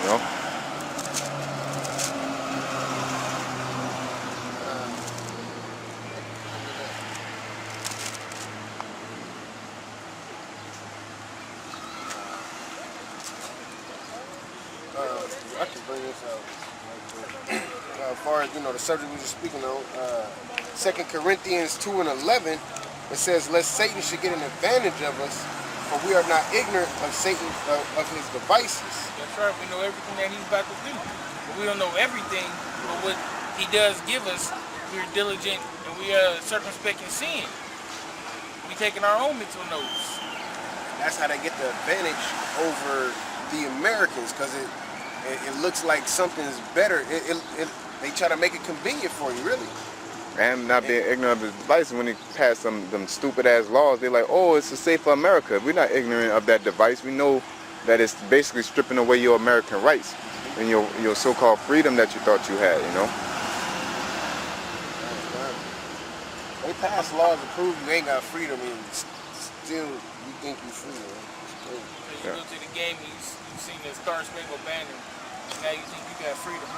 know. I can bring this out. As far as the subject we were speaking on, 2 Corinthians 2:11, it says, "Lest Satan should get an advantage of us, for we are not ignorant of Satan of his devices." That's right. We know everything that he's about to do. But we don't know everything, but what he does give us, we're diligent and we are circumspect in sin. We taking our own mental notes. That's how they get the advantage over the Americans, because it looks like something's better. They try to make it convenient for you, really. And not being ignorant of his device. When he passed them stupid ass laws, they're like, oh, it's to save for America. We're not ignorant of that device. We know that it's basically stripping away your American rights and your so-called freedom that you thought you had, you know. They pass laws to prove you ain't got freedom, and still you think you free, man. Because you go to the game and you seen the Star Spangled Banner, and now you think you got freedom.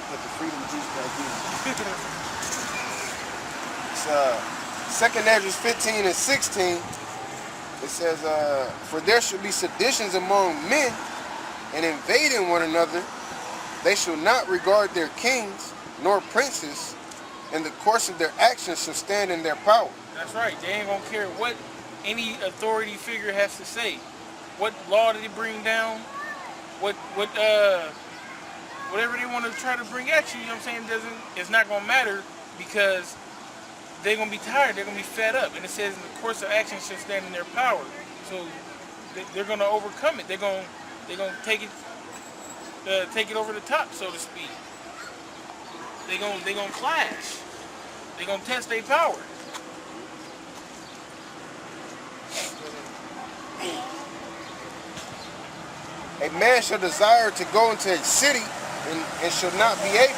Put the freedom juice back in. It's 2 Esdras 15 and 16. It says, "For there should be seditions among men, and invading one another. They shall not regard their kings nor princes, and the course of their actions shall stand in their power." That's right. They ain't gonna care what any authority figure has to say. What law did he bring down? Whatever they want to try to bring at you, you know what I'm saying, it's not gonna matter, because they're gonna be tired, they're gonna be fed up. And it says in the course of action shall stand in their power. So they're gonna overcome it. They're gonna take it over the top, so to speak. They're gonna clash. They're gonna test their power. A man shall desire to go into a city and shall not be able.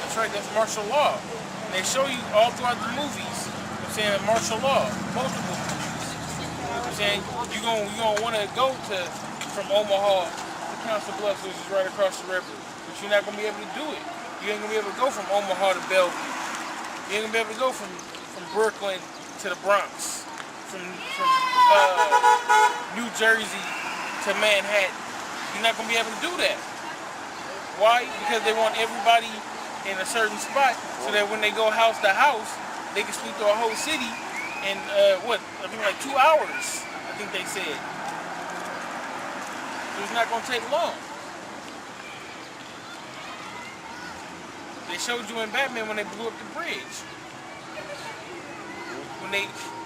That's right, that's martial law. And they show you all throughout the movies, you know what I'm saying, martial law, multiple movies. You know what I'm saying? You're gonna want to go from Omaha to Council Bluffs, which is right across the river. But you're not gonna be able to do it. You ain't gonna be able to go from Omaha to Bellevue. You ain't gonna be able to go from Brooklyn to the Bronx, from New Jersey to Manhattan. You're not gonna be able to do that. Why? Because they want everybody in a certain spot, so that when they go house to house, they can sweep through a whole city in I think like 2 hours. I think they said. So it's not gonna take long. They showed you in Batman when they blew up the bridge.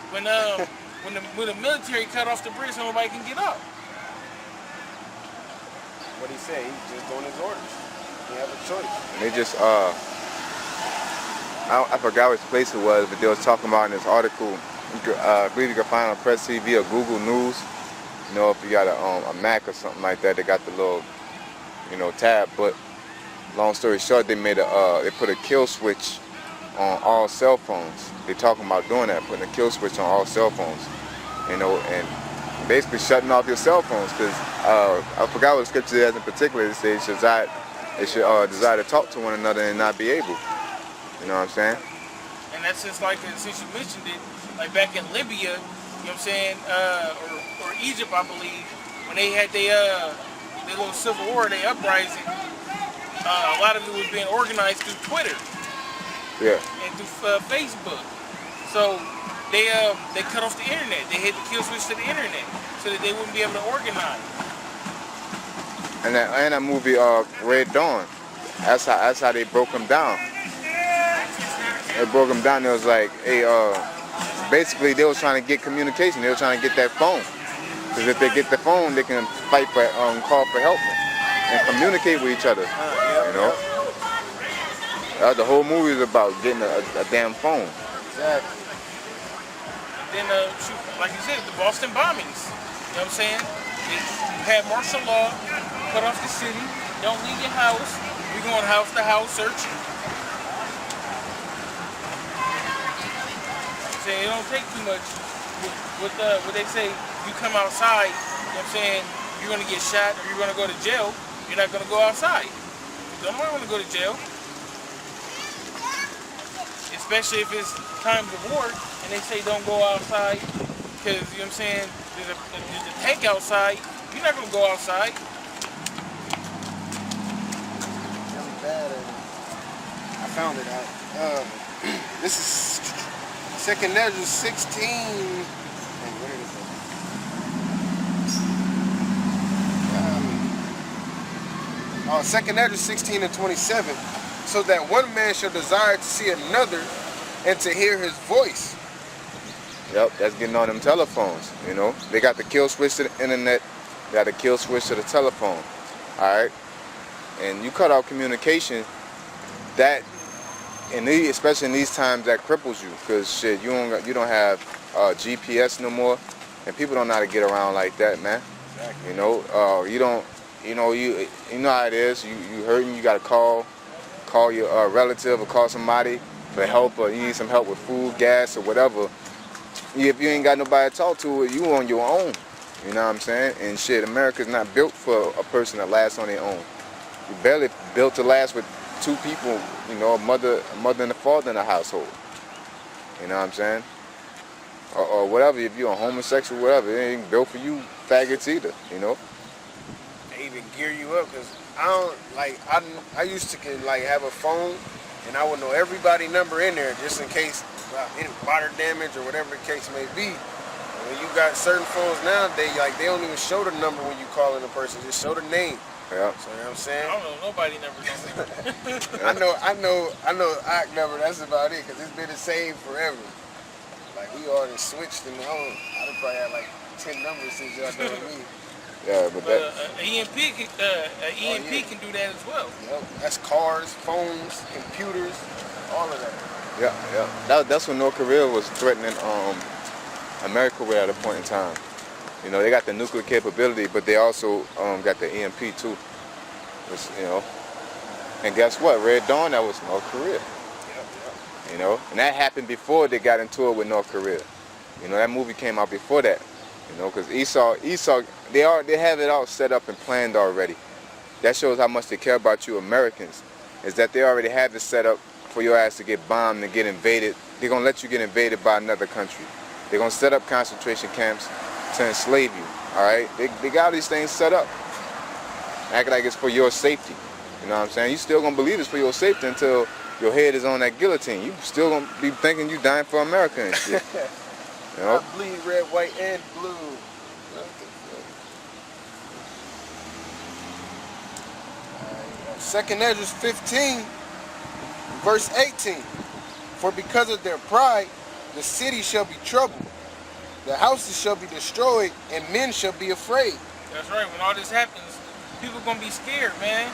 When the military cut off the bridge, so nobody can get up. What he say? He's just doing his orders. He have a choice. They just I forgot which place it was, but they was talking about in this article. I believe you can find on Press TV or Google News. You know, if you got a Mac or something like that, they got the little, tab. But long story short, they put a kill switch on all cell phones. They're talking about doing that, putting a kill switch on all cell phones. And basically shutting off your cell phones, because I forgot what the scripture says in particular. It says they should desire to talk to one another and not be able. You know what I'm saying? And that's just like, since you mentioned it, like back in Libya, you know what I'm saying, or Egypt, I believe, when they had their little civil war, their uprising, a lot of it was being organized through Twitter. Yeah. And through Facebook. So they cut off the internet. They hit the kill switch to the internet so that they wouldn't be able to organize. And that movie Red Dawn, that's how they broke them down. They broke them down. It was like basically they was trying to get communication. They were trying to get that phone, because if they get the phone, they can fight for call for help and communicate with each other. You know. The whole movie is about getting a damn phone. Exactly. Then, like you said, the Boston bombings. You know what I'm saying? They had martial law, cut off the city, don't leave your house. We going house to house searching. Say it don't take too much. What they say, you come outside, you know what I'm saying, you're gonna get shot or you're gonna go to jail, you're not gonna go outside. You don't want to go to jail, especially if it's times of war and they say don't go outside because you know what I'm saying. There's a tank outside. You're not gonna go outside. Really bad at it. I found it out. This is 2nd Esdras 16. Hey, where did it go? 2nd Esdras 16 and 27. So that one man shall desire to see another and to hear his voice. Yep, that's getting on them telephones, you know. They got the kill switch to the internet, they got the kill switch to the telephone, all right? And you cut off communication, that, especially in these times, that cripples you, because shit, you don't have GPS no more, and people don't know how to get around like that, man. Exactly. You know, you know how it is. You hurting, you gotta call your relative or call somebody for help, or you need some help with food, gas, or whatever. If you ain't got nobody to talk to, you on your own. You know what I'm saying? And shit, America's not built for a person that lasts on their own. You barely built to last with two people, you know, a mother and a father in a household. You know what I'm saying? Or whatever, if you're a homosexual, whatever, it ain't built for you faggots either, you know? They even gear you up, because I used to have a phone and I would know everybody's number in there just in case any water damage or whatever the case may be. And when you got certain phones nowadays, they don't even show the number when you call in a person, just show the name. Yeah. So you know what I'm saying? I don't know nobody never knows. I know Ock number, that's about it, because it's been the same forever. Like we already switched and I'd probably had like 10 numbers since y'all know me. Yeah, but that EMP can do that as well. Yep, that's cars, phones, computers, all of that. Yeah. That's when North Korea was threatening America with at a point in time. You know, they got the nuclear capability, but they also got the EMP too. Which, you know, and guess what? Red Dawn, that was North Korea. Yep. You know, and that happened before they got into it with North Korea. You know, that movie came out before that. You know, because Esau, they have it all set up and planned already. That shows how much they care about you Americans. Is that they already have it set up for your ass to get bombed and get invaded. They're gonna let you get invaded by another country. They're gonna set up concentration camps to enslave you. All right, they got all these things set up. Act like it's for your safety. You know what I'm saying? You still gonna believe it's for your safety until your head is on that guillotine. You still gonna be thinking you dying for America and shit. You know? I bleed red, white, and blue. Second Esdras 15, verse 18. For because of their pride, the city shall be troubled, the houses shall be destroyed, and men shall be afraid. That's right. When all this happens, people gonna be scared, man.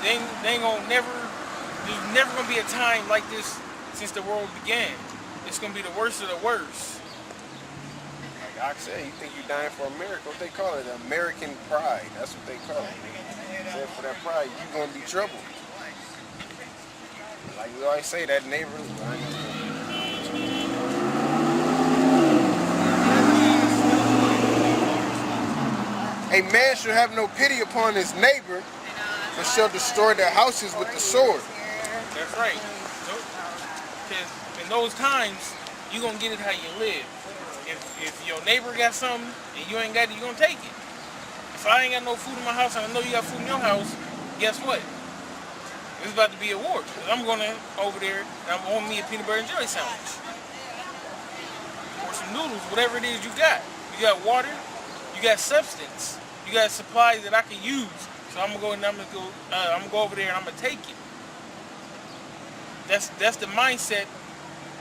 They ain't gonna there's never gonna be a time like this since the world began. It's gonna be the worst of the worst. Like I said, you think you're dying for America? What they call it? American pride. That's what they call it. Said for that pride, you're gonna be troubled. Like we always say, that neighbor. A man shall have no pity upon his neighbor, but shall destroy their houses with the sword. That's right. Because in those times, you're going to get it how you live. If your neighbor got something and you ain't got it, you're going to take it. If I ain't got no food in my house and I know you got food in your house, guess what? It's about to be a war. I'm going over there and I'm on me a peanut butter and jelly sandwich. Or some noodles, whatever it is you got. You got water, you got substance, you got supplies that I can use. So I'm gonna go over there and I'm gonna take it. That's the mindset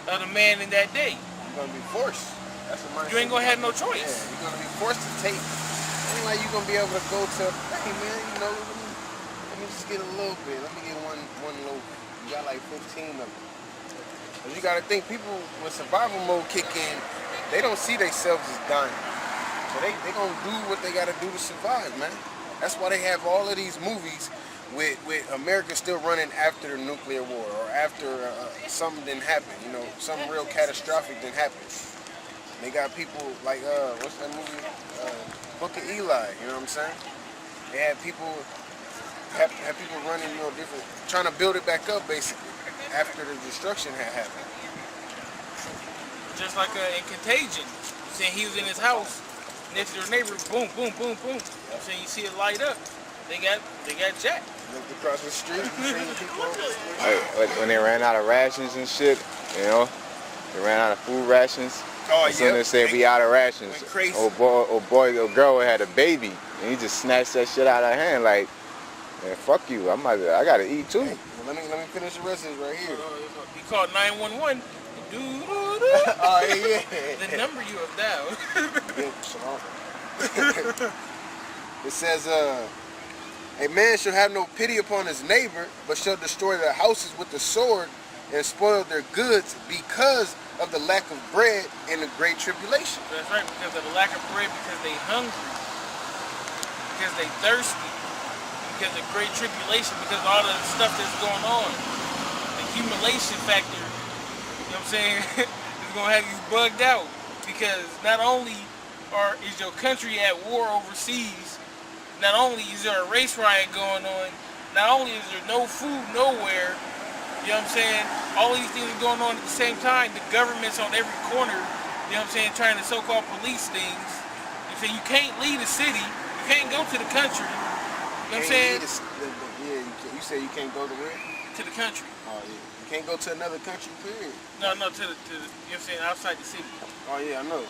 of the man in that day. You're gonna be forced. That's the mindset. You ain't gonna have no choice. Yeah, you're gonna be forced to take. It ain't like you're gonna be able to go to, hey man, you know, let me just get a little bit. Let me get one loaf. You got like 15 of them. But you gotta think, people when survival mode kick in, they don't see themselves as dying. So they gonna do what they gotta do to survive, man. That's why they have all of these movies with America still running after the nuclear war, or after something didn't happen, you know, something real catastrophic didn't happen. They got people like, what's that movie? Book of Eli. You know what I'm saying? They had people have people running, different, trying to build it back up basically after the destruction had happened. Just like in Contagion, saying he was in his house next to their neighbor, boom, boom, boom, boom. I'm saying you see it light up. They got jacked. Looked across the street, seen people over the street. Like when they ran out of rations and shit, they ran out of food rations. Oh, So they said we out of rations. Crazy. Oh boy, the girl had a baby, and he just snatched that shit out of her hand like, man, fuck you. I gotta eat too. Hey, well, let me finish the rest of it right here. He called 911. Oh yeah. The number you have dialed. It says, a man shall have no pity upon his neighbor, but shall destroy their houses with the sword and spoil their goods because of the lack of bread and the great tribulation. That's right, because of the lack of bread, because they hungry, because they thirsty, because of great tribulation, because of all the stuff that's going on. The accumulation factor, you know what I'm saying, is going to have you bugged out, because not only is your country at war overseas, not only is there a race riot going on, not only is there no food nowhere, you know what I'm saying, all these things are going on at the same time. The government's on every corner, you know what I'm saying, trying to so-called police things. You can't leave the city, you can't go to the country, you know what I'm saying? You say you can't go to where? To the country. Oh yeah, you can't go to another country, period. No, to the, you know what I'm saying, outside the city. Oh yeah, I know.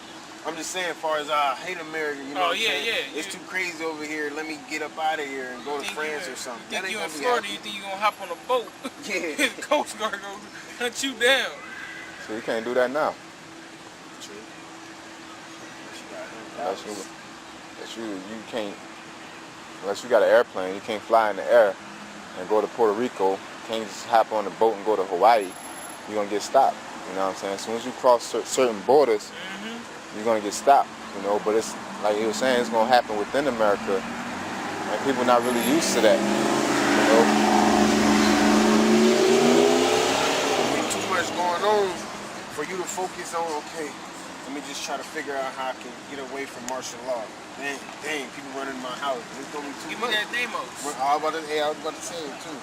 I'm just saying, as far as I hate America, Oh yeah. It's too crazy over here. Let me get up out of here and go to France or something. You think you in gonna be Florida, you think you gonna hop on a boat? Yeah. The Coast Guard gonna hunt you down. So you can't do that now. True. You can't, unless you got an airplane, you can't fly in the air and go to Puerto Rico. You can't just hop on the boat and go to Hawaii. You're gonna get stopped. You know what I'm saying? As soon as you cross certain borders, you're gonna get stopped. But it's like he was saying, it's gonna happen within America, and people not really used to that. Too much going on for you to focus on. Okay, let me just try to figure out how I can get away from martial law. Dang, people running my house. It's gonna be too Give much. me that Demos. I was about to say it too.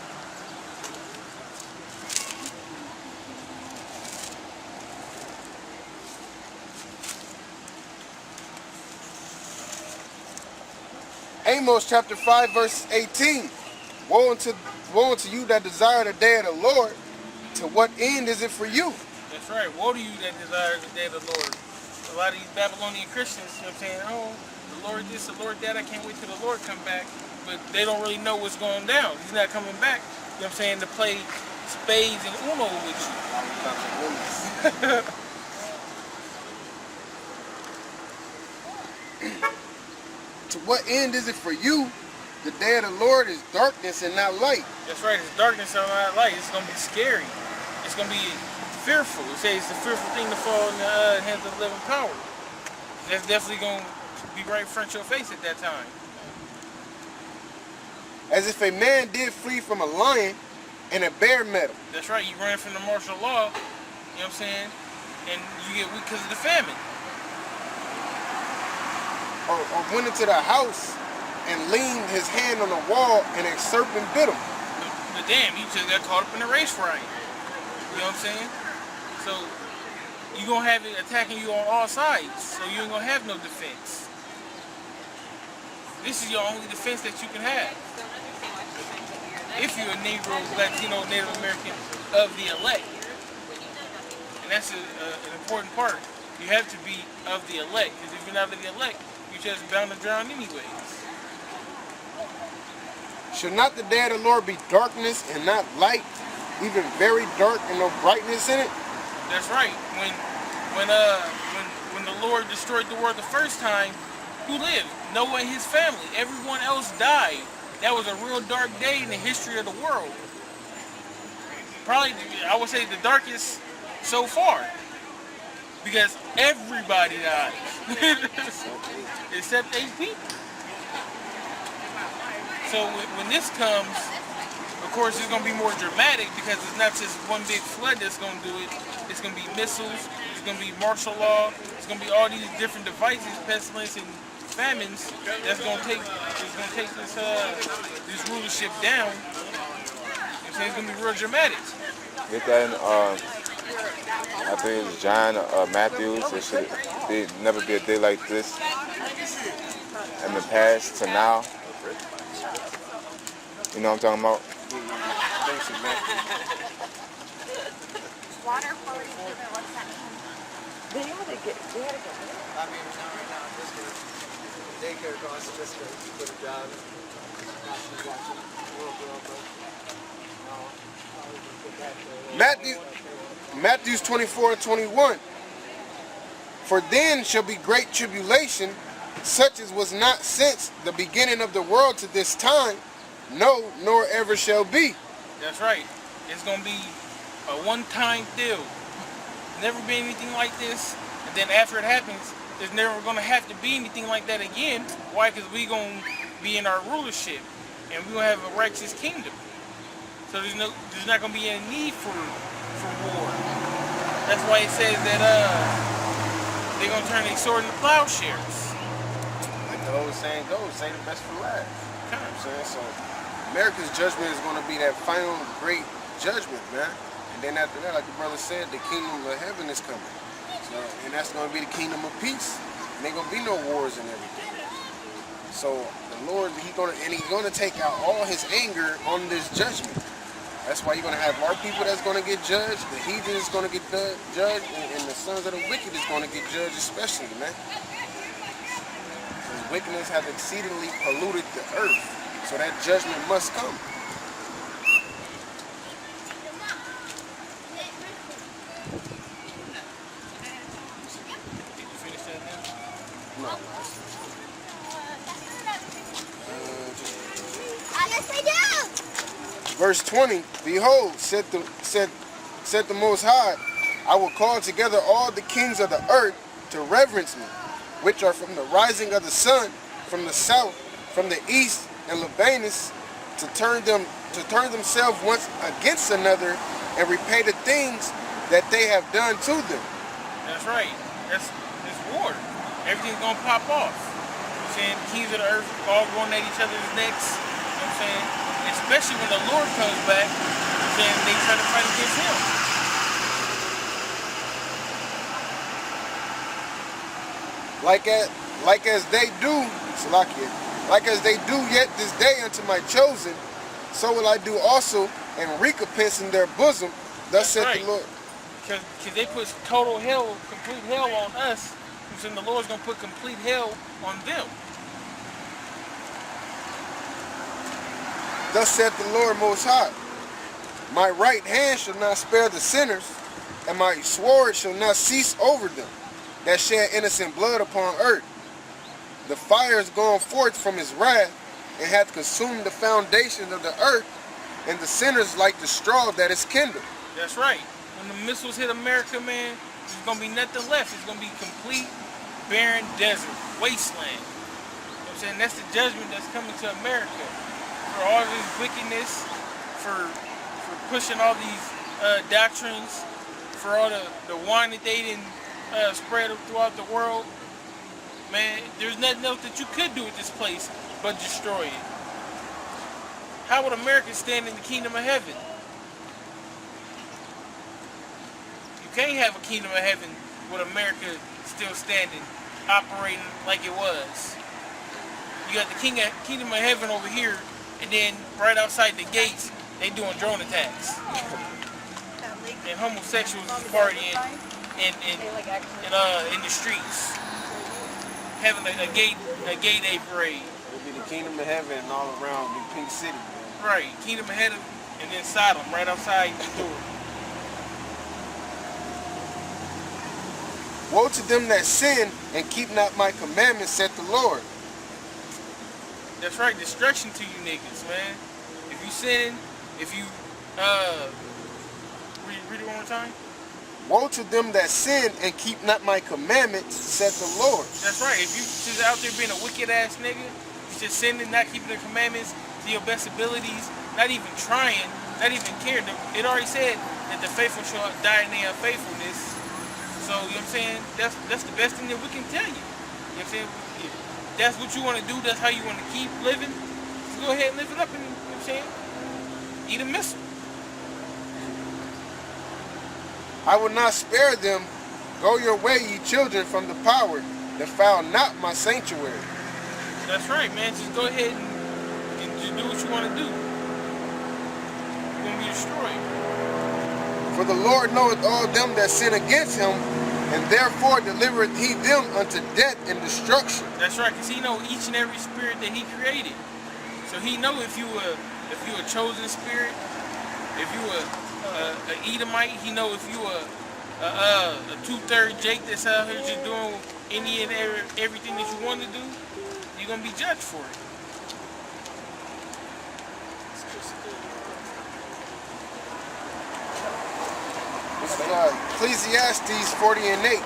Amos chapter 5 verse 18. Woe unto you that desire the day of the Lord. To what end is it for you? That's right. Woe to you that desire the day of the Lord. A lot of these Babylonian Christians, you know what I'm saying, oh, the Lord this, the Lord that, I can't wait till the Lord come back. But they don't really know what's going down. He's not coming back, you know what I'm saying, to play spades and Uno with you. To what end is it for you? The day of the Lord is darkness and not light. That's right, it's darkness and not light. It's going to be scary. It's going to be fearful. It says it's a fearful thing to fall in the hands of the living power. That's definitely going to be right in front of your face at that time. As if a man did flee from a lion and a bear met him. That's right, you ran from the martial law, you know what I'm saying, and you get weak because of the famine. Or went into the house and leaned his hand on the wall and a serpent bit him. But damn, you just got caught up in the race riot. You know what I'm saying? So you're going to have it attacking you on all sides, so you ain't going to have no defense. This is your only defense that you can have. If you're a Negro, Latino, Native American of the elect. And that's an important part. You have to be of the elect, because if you're not of the elect, you're just bound to drown anyways. Should not the day of the Lord be darkness and not light, even very dark and no brightness in it? That's right. When the Lord destroyed the world the first time, who lived? Noah and his family. Everyone else died. That was a real dark day in the history of the world. Probably, I would say, the darkest so far. Because everybody died. Except 8 people. So when this comes, of course it's going to be more dramatic because it's not just one big flood that's going to do it. It's going to be missiles, it's going to be martial law, it's going to be all these different devices, pestilence, and famines that's gonna take this rulership down. You know what I'm saying? It's gonna be real dramatic. Get that in, I think it's John Matthews. It should never be a day like this in the past to now. You know what I'm talking about? Water quality improvement, what's that mean? They had to get it. I mean, right now, this is daycare costs just to put a job. Now she's watching little girl, but no, I was gonna get back to Matthew 24:21. For then shall be great tribulation, such as was not since the beginning of the world to this time, no, nor ever shall be. That's right. It's gonna be a one-time deal. Never been anything like this. And then after it happens, there's never gonna have to be anything like that again. Why? Because we gonna be in our rulership, and we gonna have a righteous kingdom. So there's not gonna be any need for war. That's why it says that they're gonna turn their sword into plowshares. Like the old saying goes, say the best for last. You know what I'm saying? So America's judgment is going to be that final great judgment, man. And then after that, like the brother said, the kingdom of heaven is coming. So, and that's going to be the kingdom of peace. And ain't going to be no wars and everything. So the Lord, he's going to take out all his anger on this judgment. That's why you're going to have our people that's going to get judged, the heathen is going to get judged, and the sons of the wicked is going to get judged especially, man. Because wickedness has exceedingly polluted the earth. So that judgment must come. Did you finish that now? No. Yes, I do. Verse 20, behold, said the Most High, I will call together all the kings of the earth to reverence me, which are from the rising of the sun, from the south, from the east, and Lebanus, to turn themselves once against another and repay the things that they have done to them. That's right. That's war. Everything's gonna pop off. You know what I'm saying? The kings of the earth all going at each other's necks. You know what I'm saying? Especially when the Lord comes back, you know what I'm saying, they try to fight against him. Like as they do, Salakia, like as they do yet this day unto my chosen, so will I do also, and recompense in their bosom. Thus saith the Lord. Because they put total hell, complete hell on us, and so the Lord's going to put complete hell on them. Thus saith the Lord Most High, my right hand shall not spare the sinners, and my sword shall not cease over them, that shed innocent blood upon earth. The fire is gone forth from his wrath, and hath consumed the foundations of the earth, and the sinners like the straw that is kindled. That's right. When the missiles hit America, man, there's going to be nothing left. It's going to be complete, barren desert, wasteland. You know what I'm saying? That's the judgment that's coming to America. For all this wickedness, for pushing all these doctrines, for all the wine that they didn't spread throughout the world. Man, there's nothing else that you could do with this place but destroy it. How would America stand in the kingdom of heaven? You can't have a kingdom of heaven with America still standing, operating like it was. You got the kingdom of heaven over here, and then right outside the gates, they doing drone attacks. And homosexuals is partying in the streets, having a gay day parade. It'll be the kingdom of heaven and all around the pink city, man. Right, kingdom of heaven, and then Sodom right outside the door. Woe to them that sin and keep not my commandments, saith the Lord. That's right, destruction to you niggas, man. If you sin, if you read it one more time. Woe to them that sin and keep not my commandments, saith the Lord. That's right. If you just out there being a wicked ass nigga, you just sinning, not keeping the commandments to your best abilities, not even trying, not even caring. It already said that the faithful shall die in their unfaithfulness. So, you know what I'm saying? That's the best thing that we can tell you. You know what I'm saying? that's what you want to do, that's how you want to keep living, just go ahead and live it up and, you know what I'm saying? Eat a missile. I will not spare them. Go your way, ye children, from the power. Defile not my sanctuary. That's right, man. Just go ahead and just do what you want to do. You're going to be destroyed. For the Lord knoweth all them that sin against him, and therefore delivereth he them unto death and destruction. That's right, because he know each and every spirit that he created. So he know if you a chosen spirit, if you a Edomite, he know if you a two-third Jake that's out here just doing any and everything that you want to do, you're gonna be judged for it. This is Ecclesiastes 40 and 8.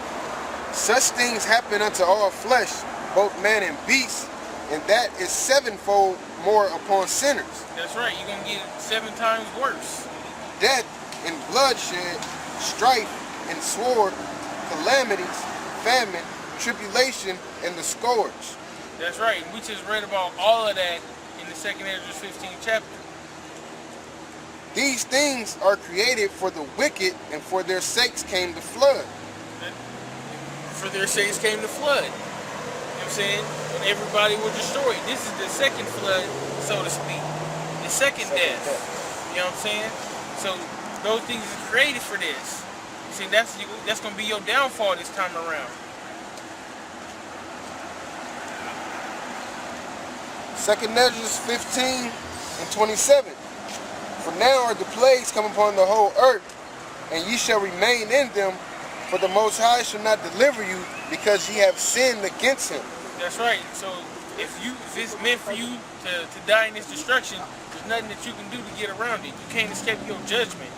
Such things happen unto all flesh, both man and beast, and that is sevenfold more upon sinners. That's right, you're gonna get 7 times worse. Death and bloodshed, strife and sword, calamities, famine, tribulation, and the scourge. That's right, we just read about all of that in the 2nd Esdras 15th chapter. These things are created for the wicked, and for their sakes came the flood. For their sakes came the flood. You know what I'm saying? When everybody was destroyed. This is the second flood, so to speak. The second death. You know what I'm saying? So those things are created for this. You see, that's gonna be your downfall this time around. 2nd Esdras 15 and 27. For now are the plagues come upon the whole earth, and ye shall remain in them, for the Most High shall not deliver you, because ye have sinned against him. That's right. So if it's meant for you to die in this destruction, there's nothing that you can do to get around it. You can't escape your judgment.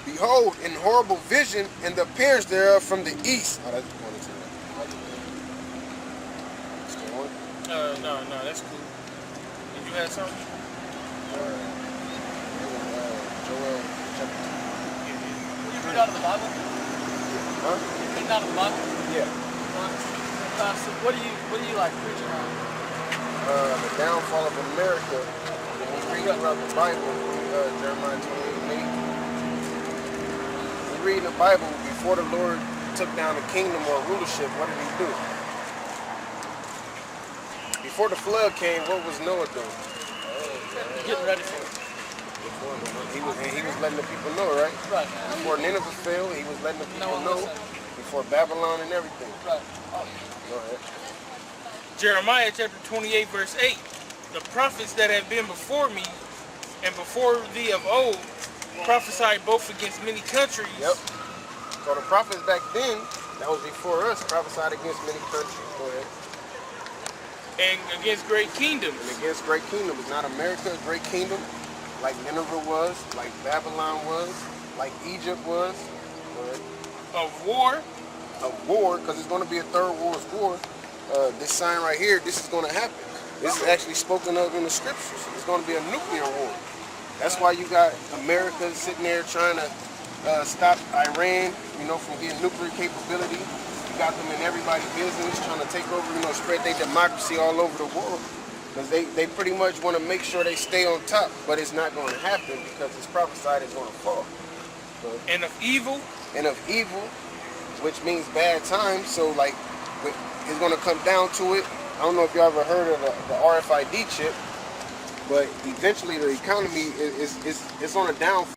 Behold, an horrible vision, and the appearance thereof from the east. Oh, that's No, that's cool. Did you have something? Joel Chapter 2. You read out of the Bible? Huh? You read out of the Bible? Yeah. So what do you like preaching on? The downfall of America. When we read throughout the Bible, Jeremiah 28 and 8. We read in the Bible, before the Lord took down the kingdom or rulership, what did he do? Before the flood came, what was Noah doing? Getting ready for it. He was letting the people know, right? Right. Before Nineveh fell, he was letting the people No, know. listen. Before Babylon and everything. Right. Go ahead. Jeremiah chapter 28 verse 8. The prophets that have been before me and before thee of old prophesied both against many countries. Yep. So the prophets back then, that was before us, prophesied against many countries. Go ahead. And against great kingdoms. And against great kingdoms. Not America, a great kingdom, like Nineveh was, like Babylon was, like Egypt was. Go ahead. Of war. Of war, because it's going to be a third world war. This sign right here, this is going to happen. This is actually spoken of in the scriptures. It's going to be a nuclear war. That's why you got America sitting there trying to stop Iran, from getting nuclear capability. You got them in everybody's business trying to take over, spread their democracy all over the world. Because they pretty much want to make sure they stay on top, but it's not going to happen because it's prophesied it's going to fall. So, And of evil. and of evil, which means bad times. So it's going to come down to it. I don't know if you ever heard of the RFID chip, but eventually the economy is on a downfall.